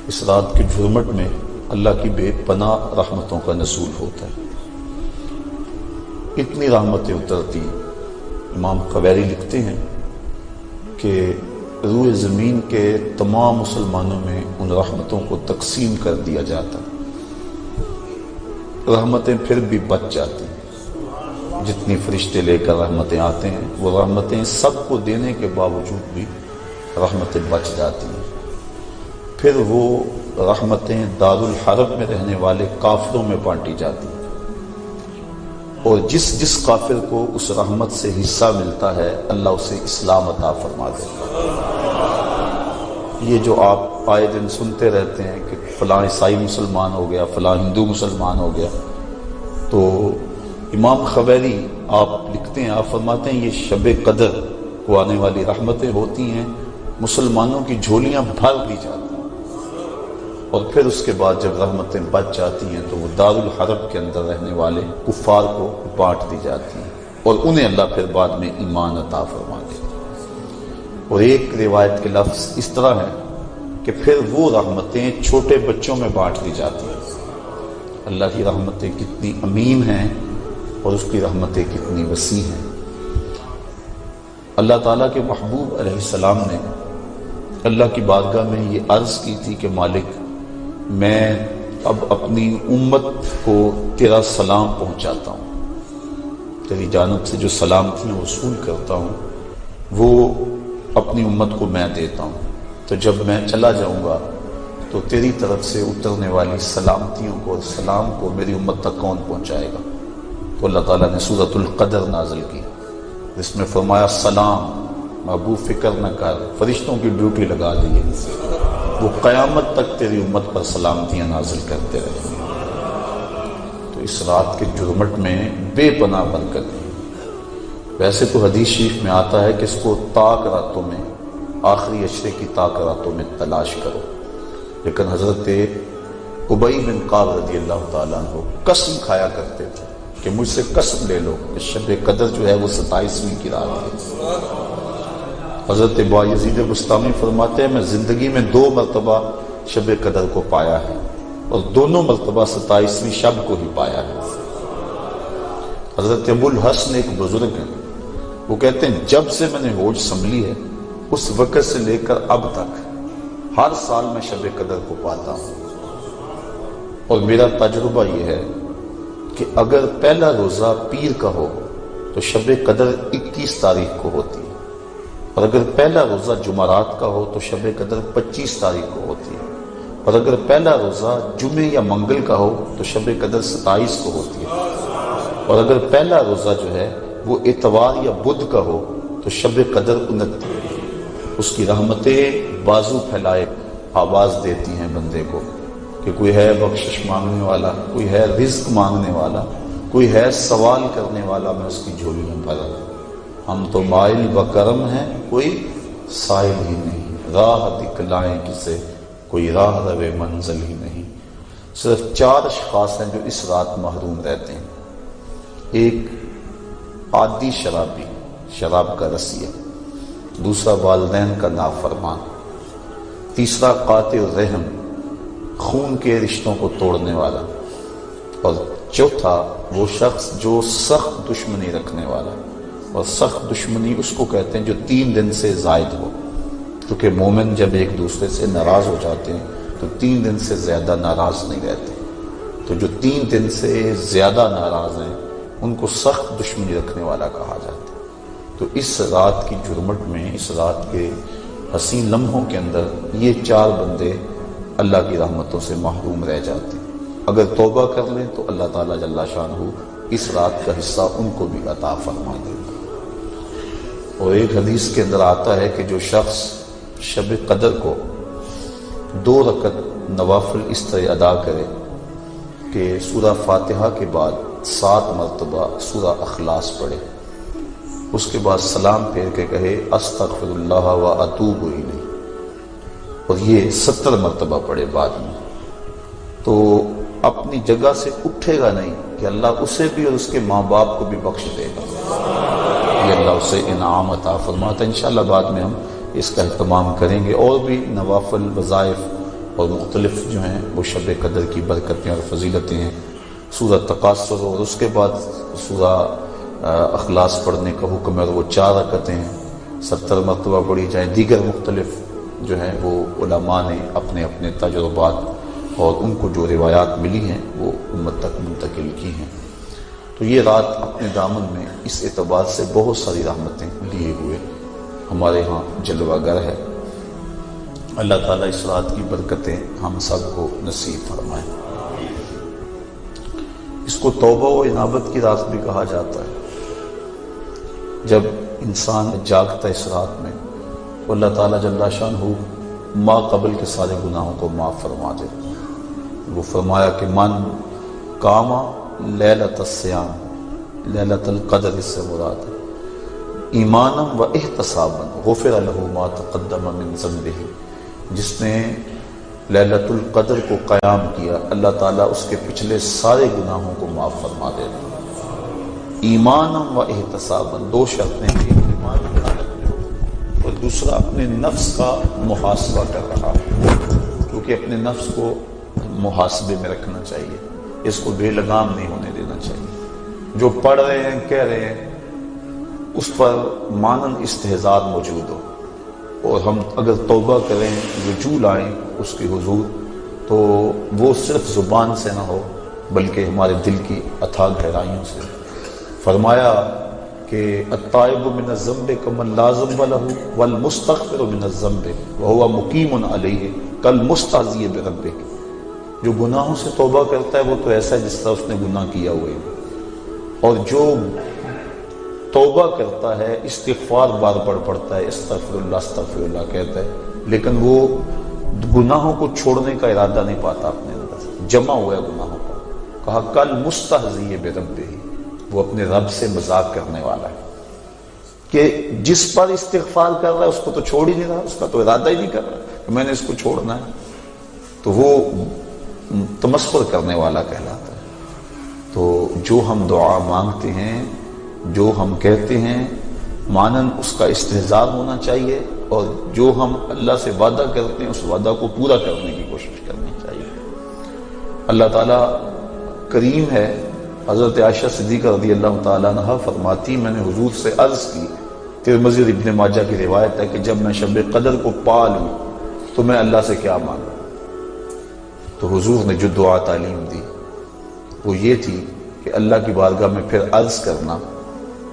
اس رات کی جھرمٹ میں اللہ کی بے پناہ رحمتوں کا نزول ہوتا ہے. اتنی رحمتیں اترتی. امام قویری لکھتے ہیں کہ روئے زمین کے تمام مسلمانوں میں ان رحمتوں کو تقسیم کر دیا جاتا. رحمتیں پھر بھی بچ جاتی. جتنی فرشتے لے کر رحمتیں آتے ہیں وہ رحمتیں سب کو دینے کے باوجود بھی رحمتیں بچ جاتی ہیں. پھر وہ رحمتیں دارالحرب میں رہنے والے کافروں میں بانٹی جاتی ہیں، اور جس کافر کو اس رحمت سے حصہ ملتا ہے اللہ اسے اسلام عطا فرما دیتا ہے. یہ جو آپ آئے دن سنتے رہتے ہیں کہ فلاں عیسائی مسلمان ہو گیا، فلاں ہندو مسلمان ہو گیا، تو امام قویری آپ لکھتے ہیں، آپ فرماتے ہیں یہ شب قدر کو آنے والی رحمتیں ہوتی ہیں، مسلمانوں کی جھولیاں بھر دی جاتی ہیں، اور پھر اس کے بعد جب رحمتیں بچ جاتی ہیں تو وہ دارالحرب کے اندر رہنے والے کفار کو بانٹ دی جاتی ہیں، اور انہیں اللہ پھر بعد میں ایمان عطا فرما دیتا ہے. اور ایک روایت کے لفظ اس طرح ہے کہ پھر وہ رحمتیں چھوٹے بچوں میں بانٹ دی جاتی ہیں. اللہ کی رحمتیں کتنی عمیم ہیں اور اس کی رحمتیں کتنی وسیع ہیں. اللہ تعالیٰ کے محبوب علیہ السلام نے اللہ کی بارگاہ میں یہ عرض کی تھی کہ مالک، میں اب اپنی امت کو تیرا سلام پہنچاتا ہوں، تیری جانب سے جو سلامتیاں وصول کرتا ہوں وہ اپنی امت کو میں دیتا ہوں. تو جب میں چلا جاؤں گا تو تیری طرف سے اترنے والی سلامتیوں کو اور سلام کو میری امت تک کون پہنچائے گا؟ تو اللہ تعالیٰ نے سورۃ القدر نازل کی، جس میں فرمایا سلام محبوب فکر نہ کر، فرشتوں کی ڈیوٹی لگا دی ہے، وہ قیامت تک تیری امت پر سلامتیاں نازل کرتے رہیں. تو اس رات کے جرمٹ میں بے پناہ برکت ہے. ویسے تو حدیث شریف میں آتا ہے کہ اس کو طاق راتوں میں، آخری عشرے کی طاق راتوں میں تلاش کرو، لیکن حضرت ابی بن کعب رضی اللہ تعالیٰ عنہ قسم کھایا کرتے تھے کہ مجھ سے قسم لے لو کہ شب قدر جو ہے وہ 27ویں کی رات ہے. حضرت بایزید بستامی فرماتے ہیں میں زندگی میں 2 مرتبہ شب قدر کو پایا ہے، اور دونوں مرتبہ 27ویں شب کو ہی پایا ہے. حضرت ابو الحسن ایک بزرگ ہیں، وہ کہتے ہیں جب سے میں نے ہوش سنبھلی ہے اس وقت سے لے کر اب تک ہر سال میں شب قدر کو پاتا ہوں، اور میرا تجربہ یہ ہے کہ اگر پہلا روزہ پیر کا ہو تو شب قدر 21 تاریخ کو ہوتی ہے، اور اگر پہلا روزہ جمعرات کا ہو تو شب قدر 25 تاریخ کو ہوتی ہے، اور اگر پہلا روزہ جمعے یا منگل کا ہو تو شب قدر 27 کو ہوتی ہے، اور اگر پہلا روزہ جو ہے وہ اتوار یا بدھ کا ہو تو شب قدر 29. اس کی رحمتیں بازو پھیلائے آواز دیتی ہیں بندے کو کہ کوئی ہے بخشش مانگنے والا، کوئی ہے رزق مانگنے والا، کوئی ہے سوال کرنے والا، میں اس کی جھولی میں بھرا. ہم تو مائل بکرم ہیں، کوئی سائل ہی نہیں، راہ دکھلائیں کسے، کوئی راہ روے منزل ہی نہیں. صرف 4 اشخاص ہیں جو اس رات محروم رہتے ہیں. ایک عادی شرابی، شراب کا رسیہ، دوسرا والدین کا نافرمان، تیسرا قاطع الرحم، خون کے رشتوں کو توڑنے والا، اور چوتھا وہ شخص جو سخت دشمنی رکھنے والا. اور سخت دشمنی اس کو کہتے ہیں جو 3 دن سے زائد ہو، کیونکہ مومن جب ایک دوسرے سے ناراض ہو جاتے ہیں تو 3 دن سے زیادہ ناراض نہیں رہتے. تو جو 3 دن سے زیادہ ناراض ہیں ان کو سخت دشمنی رکھنے والا کہا جاتا ہے. تو اس رات کی جرمٹ میں، اس رات کے حسین لمحوں کے اندر یہ 4 بندے اللہ کی رحمتوں سے محروم رہ جاتے ہیں. اگر توبہ کر لیں تو اللہ تعالیٰ جل شانہ اس رات کا حصہ ان کو بھی عطا فرما دے. اور ایک حدیث کے اندر آتا ہے کہ جو شخص شب قدر کو 2 رکعت نوافل اس طرح ادا کرے کہ سورہ فاتحہ کے بعد 7 مرتبہ سورہ اخلاص پڑھے، اس کے بعد سلام پھیر کے کہے استغفر اللہ و اتوب الیہ، اور یہ 70 مرتبہ پڑھے بعد میں، تو اپنی جگہ سے اٹھے گا نہیں کہ اللہ اسے بھی اور اس کے ماں باپ کو بھی بخش دے گا. یہ اللہ اسے انعام عطا فرماتا ہے. انشاءاللہ بعد میں ہم اس کا اہتمام کریں گے. اور بھی نوافل وظائف اور مختلف جو ہیں وہ شب قدر کی برکتیں اور فضیلتیں ہیں۔ سورہ تکاثر اور اس کے بعد سورہ اخلاص پڑھنے کا حکم ہے، اور وہ 4 رکعتیں ہیں، 70 مرتبہ پڑھی جائیں۔ دیگر مختلف جو ہیں وہ علماء نے اپنے اپنے تجربات اور ان کو جو روایات ملی ہیں وہ امت تک منتقل کی ہیں۔ تو یہ رات اپنے دامن میں اس اعتبار سے بہت ساری رحمتیں لیے ہوئے ہمارے ہاں جلوہ گر ہے۔ اللہ تعالیٰ اس رات کی برکتیں ہم سب کو نصیب فرمائیں۔ اس کو توبہ و انابت کی رات بھی کہا جاتا ہے۔ جب انسان جاگتا ہے اس رات میں، اللہ تعالیٰ جل شانہ ما قبل کے سارے گناہوں کو معاف فرما دیتا ہے۔ وہ فرمایا کہ من کاما لیلۃ الصیام، لیلۃ القدر اس سے مراد ہے، ایمانم و احتسابا غفر لہ ما تقدم من ذنبہ، جس نے لیلۃ القدر کو قیام کیا اللہ تعالیٰ اس کے پچھلے سارے گناہوں کو معاف فرما دیتا ہے۔ ایمانم و احتسابا، 2 شرطیں ہیں، ایمان کی حالت میں اور دوسرا اپنے نفس کا محاسبہ کر رہا ہے، کیونکہ اپنے نفس کو محاسبے میں رکھنا چاہیے، اس کو بے لگام نہیں ہونے دینا چاہیے۔ جو پڑھ رہے ہیں کہہ رہے ہیں اس پر مانند استحضار موجود ہو، اور ہم اگر توبہ کریں، رجوع لائیں اس کے حضور، تو وہ صرف زبان سے نہ ہو بلکہ ہمارے دل کی اتھاہ گہرائیوں سے۔ فرمایا کہ التائب من الذنب کمن لا ذنب لہ والمستغفر من الذنب وہو مقیم علیہ کالمستہزئ بربہ، جو گناہوں سے توبہ کرتا ہے وہ تو ایسا ہے جس طرح اس نے گناہ کیا ہوئے، اور جو توبہ کرتا ہے استغفار بار بار پڑھتا ہے، استغفر اللہ کہتا ہے، لیکن وہ گناہوں کو چھوڑنے کا ارادہ نہیں پاتا اپنے اندر، جمع ہوا ہے گناہوں کا۔ کہا کل مستہزئ بربہ، وہ اپنے رب سے مذاق کرنے والا ہے کہ جس پر استغفار کر رہا ہے اس کو تو چھوڑ ہی نہیں رہا، اس کا تو ارادہ ہی نہیں کر رہا کہ میں نے اس کو چھوڑنا ہے، تو وہ تمسخر کرنے والا کہلاتا ہے۔ تو جو ہم دعا مانگتے ہیں، جو ہم کہتے ہیں، مانند اس کا استحضار ہونا چاہیے، اور جو ہم اللہ سے وعدہ کرتے ہیں اس وعدہ کو پورا کرنے کی کوشش کرنی چاہیے۔ اللہ تعالیٰ کریم ہے۔ حضرت عائشہ صدیقہ رضی اللہ تعالیٰ عنہ فرماتی، میں نے حضور سے عرض کی، ترمذی اور ابن ماجہ کی روایت ہے کہ جب میں شب قدر کو پا لوں تو میں اللہ سے کیا مانگوں؟ تو حضور نے جو دعا تعلیم دی وہ یہ تھی کہ اللہ کی بارگاہ میں پھر عرض کرنا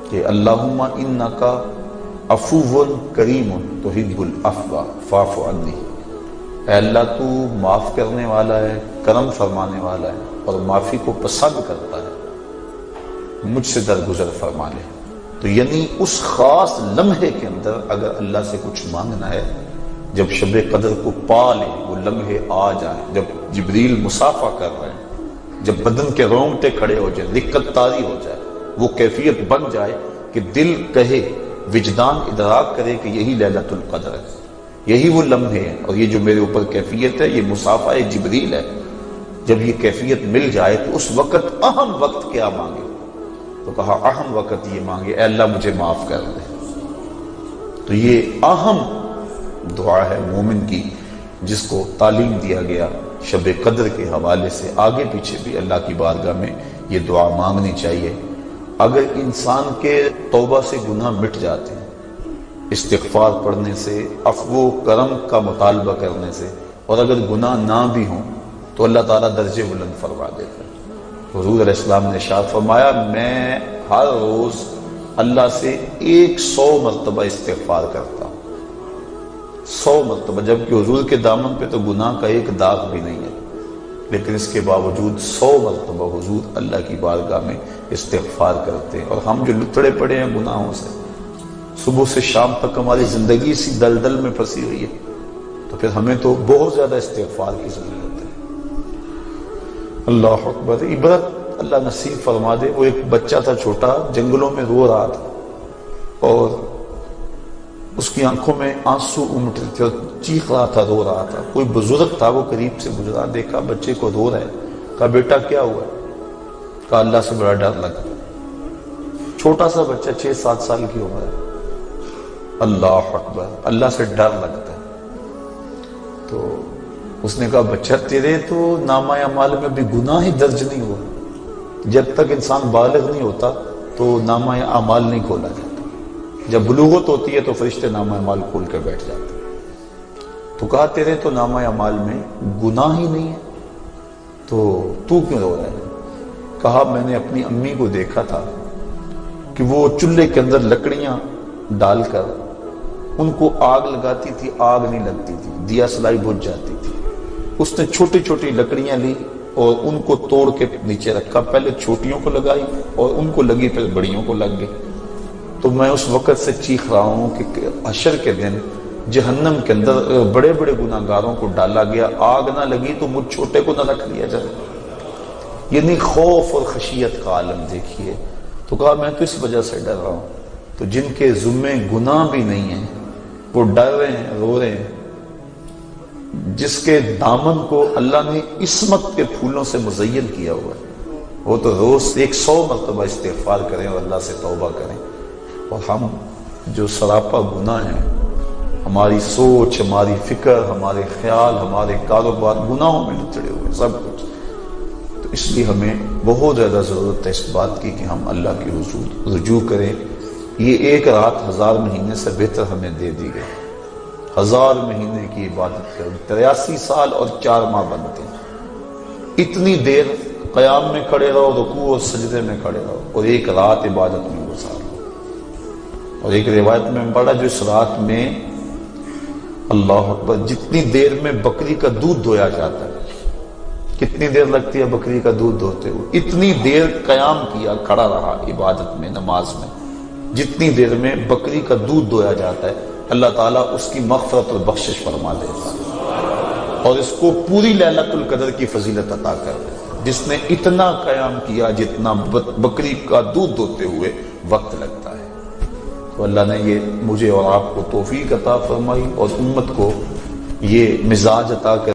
کہ اللہم انکا عفو کریم تحب العفو فاعف عنی، اے اللہ تو معاف کرنے والا ہے، کرم فرمانے والا ہے اور معافی کو پسند کرتا ہے، مجھ سے درگزر فرما لے۔ تو یعنی اس خاص لمحے کے اندر اگر اللہ سے کچھ مانگنا ہے، جب شب قدر کو پا لے، وہ لمحے آ جائیں، جب جبریل مصافحہ کر رہے ہیں، جب بدن کے رونگٹے کھڑے ہو جائیں، رقت طاری ہو جائے، وہ کیفیت بن جائے کہ دل کہے، وجدان ادراک کرے کہ یہی لیلۃ القدر ہے، یہی وہ لمحے ہیں، اور یہ جو میرے اوپر کیفیت ہے یہ مصافحہ جبریل ہے۔ جب یہ کیفیت مل جائے تو اس وقت اہم وقت کیا مانگے؟ تو کہا اہم وقت یہ مانگے اے اللہ مجھے معاف کر دے۔ تو یہ اہم دعا ہے مومن کی، جس کو تعلیم دیا گیا شب قدر کے حوالے سے۔ آگے پیچھے بھی اللہ کی بارگاہ میں یہ دعا مانگنی چاہیے۔ اگر انسان کے توبہ سے گناہ مٹ جاتے ہیں استغفار پڑھنے سے، عفو و کرم کا مطالبہ کرنے سے، اور اگر گناہ نہ بھی ہوں تو اللہ تعالیٰ درجے بلند فرما دیتا ہے۔ حضور علیہ السلام نے ارشاد فرمایا، میں ہر روز اللہ سے 100 مرتبہ استغفار کرتا ہوں، 100 مرتبہ، جبکہ حضور کے دامن پہ تو گناہ کا ایک داغ بھی نہیں ہے، لیکن اس کے باوجود 100 مرتبہ حضور اللہ کی بارگاہ میں استغفار کرتے ہیں۔ اور ہم جو لتڑے پڑے ہیں گناہوں سے، صبح سے شام تک ہماری زندگی اسی دلدل میں پھنسی ہوئی ہے، تو پھر ہمیں تو بہت زیادہ استغفار کی ضرورت ہے۔ اللہ اکبر۔ عبرت اللہ نصیب فرما دے۔ وہ ایک بچہ تھا چھوٹا، جنگلوں میں رو رہا تھا اور اس کی آنکھوں میں آنسو امٹ رہے تھے اور چیخ رہا تھا، رو رہا تھا۔ کوئی بزرگ تھا، وہ قریب سے گزرا، دیکھا بچے کو رو رہا ہے، کہا بیٹا کیا ہوا ہے؟ کہا اللہ سے بڑا ڈر لگا۔ چھوٹا سا بچہ 6-7 سال کی عمر ہے۔ اللہ اکبر، اللہ سے ڈر لگتا ہے۔ تو اس نے کہا بچہ تیرے تو نامہ اعمال میں بھی گناہ ہی درج نہیں ہوا. جب تک انسان بالغ نہیں ہوتا تو نامہ اعمال نہیں کھولا جاتا. جب بلوغت ہوتی ہے تو فرشتے نامہ اعمال کھول کے بیٹھ جاتے. تو کہا تیرے تو نامہ اعمال میں گناہ ہی نہیں ہے تو کیوں رو رہا ہے؟ کہا میں نے اپنی امی کو دیکھا تھا کہ وہ چولہے کے اندر لکڑیاں ڈال کر ان کو آگ لگاتی تھی، آگ نہیں لگتی تھی، دیا سلائی بجھ جاتی تھی. اس نے چھوٹی چھوٹی لکڑیاں لی اور ان کو توڑ کے نیچے رکھا. پہلے چھوٹیوں کو لگائی اور ان کو لگی، پھر بڑیوں کو لگ گئی. تو میں اس وقت سے چیخ رہا ہوں کہ حشر کے دن جہنم کے اندر بڑے بڑے گناہگاروں کو ڈالا گیا، آگ نہ لگی تو مجھ چھوٹے کو نہ رکھ لیا جائے. یعنی خوف اور خشیت کا عالم دیکھیے. تو کہا میں تو اس وجہ سے ڈر رہا ہوں. تو جن کے ذمے گناہ بھی نہیں ہیں وہ ڈر رہے ہیں، رو رہے ہیں. جس کے دامن کو اللہ نے عصمت کے پھولوں سے مزین کیا ہوا ہے وہ تو روز 100 مرتبہ استغفار کریں اور اللہ سے توبہ کریں. اور ہم جو سراپا گناہ ہیں، ہماری سوچ، ہماری فکر، ہمارے خیال، ہمارے کاروبار گناہوں میں لچڑے ہوئے سب کچھ. تو اس لیے ہمیں بہت زیادہ ضرورت ہے اس بات کی کہ ہم اللہ کی رجوع کریں. یہ ایک رات 1000 مہینے سے بہتر ہمیں دے دی گئی. 1000 مہینے کی عبادت کریں، 83 سال اور 4 ماہ بنتے ہیں. اتنی دیر قیام میں کھڑے رہو، رکوع اور سجدے میں کھڑے رہو اور ایک رات عبادت میں گزارو. اور ایک روایت میں پڑھا جو اس رات میں اللہ اکبر جتنی دیر میں بکری کا دودھ دھویا جاتا ہے، کتنی دیر لگتی ہے بکری کا دودھ دھوتے ہوئے، اتنی دیر قیام کیا، کھڑا رہا عبادت میں، نماز میں. جتنی دیر میں بکری کا دودھ دھویا جاتا ہے اللہ تعالیٰ اس کی مغفرت اور بخشش فرما دیتا ہے اور اس کو پوری لیلۃ القدر کی فضیلت عطا کر دے. جس نے اتنا قیام کیا جتنا بکری کا دودھ دھوتے ہوئے وقت لگتا ہے. تو اللہ نے یہ مجھے اور آپ کو توفیق عطا فرمائی اور امت کو یہ مزاج عطا کر